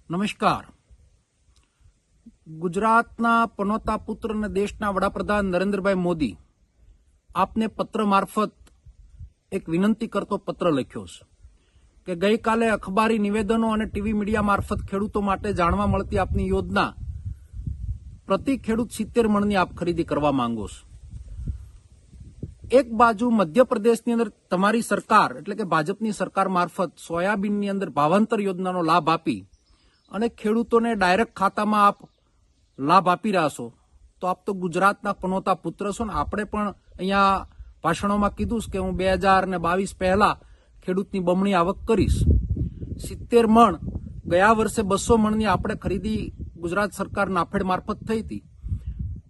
નમસ્કાર. ગુજરાતના પનોતા પુત્ર અને દેશના વડાપ્રધાન નરેન્દ્રભાઈ મોદી આપને પત્ર મારફત એક વિનંતી કરતો પત્ર લખ્યો છે કે ગઈકાલે અખબારી નિવેદનો અને ટીવી મીડિયા મારફત ખેડૂતો માટે જાણવા મળતી આપની યોજના પ્રતિ ખેડૂત 70 મણની આપ ખરીદી કરવા માંગો છો. એક બાજુ મધ્યપ્રદેશની અંદર તમારી સરકાર એટલે કે ભાજપની સરકાર મારફત સોયાબીનની અંદર ભાવાંતર યોજનાનો લાભ આપી અને ખેડૂતોને ડાયરેક્ટ ખાતામાં આપ લાભ આપી રહ્યા છો, તો આપ તો ગુજરાતના પનોતા પુત્ર છો ને. આપણે પણ અહીંયા ભાષણોમાં કીધું કે હું 2022 પહેલા ખેડૂતની બમણી આવક કરીશ. 70 મણ ગયા વર્ષે 200 મણની આપણે ખરીદી ગુજરાત સરકાર નાફેડ મારફત થઈ હતી.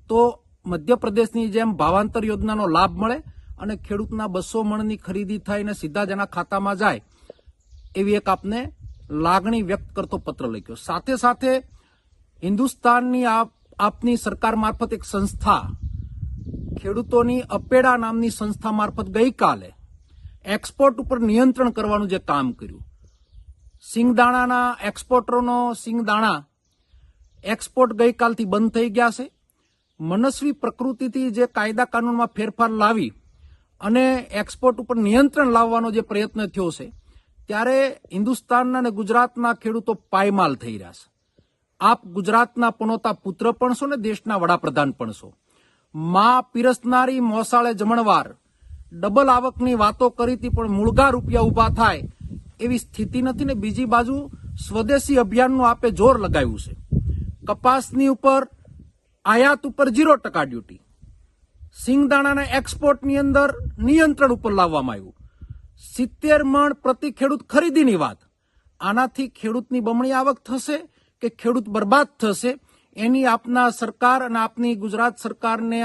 તો મધ્યપ્રદેશની જેમ ભાવાંતર યોજનાનો લાભ મળે અને ખેડૂતના 200 મણની ખરીદી થઈને સીધા જ એના ખાતામાં જાય એવી એક આપને લાગણી વ્યક્ત કરતો પત્ર લખ્યો. સાથે સાથે હિન્દુસ્તાનની આપની સરકાર મારફત એક સંસ્થા ખેડૂતોની અપેડા નામની સંસ્થા મારફત ગઈકાલે એક્સપોર્ટ ઉપર નિયંત્રણ કરવાનું જે કામ કર્યું. સિંગદાણાના એક્સપોર્ટરોનો સિંગદાણા એક્સપોર્ટ ગઈકાલથી બંધ થઈ ગયા છે. મનસ્વી પ્રકૃતિથી જે કાયદા કાનૂનમાં ફેરફાર લાવી અને એક્સપોર્ટ ઉપર નિયંત્રણ લાવવાનો જે પ્રયત્ન થયો છે, ત્યારે હિન્દુસ્તાનના અને ગુજરાતના ખેડૂતો પાયમાલ થઈ રહ્યા છે. આપ ગુજરાતના પનોતા પુત્ર પણ છો ને દેશના વડાપ્રધાન પણ છો. માં પીરસનારી મોસાળે જમણવાર ડબલ આવકની વાતો કરી હતી, પણ મૂળગા રૂપિયા ઉભા થાય એવી સ્થિતિ નથી ને. બીજી બાજુ સ્વદેશી અભિયાનનું આપે જોર લગાવ્યું છે. કપાસની ઉપર આયાત ઉપર 0% ડ્યુટી, સિંગદાણાના એક્સપોર્ટની અંદર નિયંત્રણ ઉપર લાવવામાં આવ્યું. 70 મણ પ્રતિ ખેડૂત ખરીદીની વાત. આનાથી ખેડૂતની બમણી આવક થશે કે ખેડૂત બરબાદ થશે એની આપના સરકાર અને આપની ગુજરાત સરકારને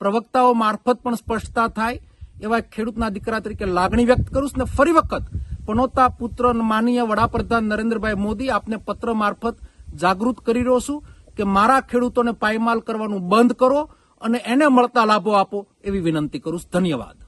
પ્રવક્તાઓ મારફત પણ સ્પષ્ટતા થાય એવા ખેડૂતના દીકરા તરીકે લાગણી વ્યક્ત કરું છું. ને ફરી વખત પનોતા પુત્ર માનનીય વડાપ્રધાન નરેન્દ્રભાઈ મોદી આપને પત્ર મારફત જાગૃત કરી રહ્યો છું કે મારા ખેડૂતોને પાયમાલ કરવાનું બંધ કરો અને એને મળતા લાભો આપો એવી વિનંતી કરું છું. ધન્યવાદ.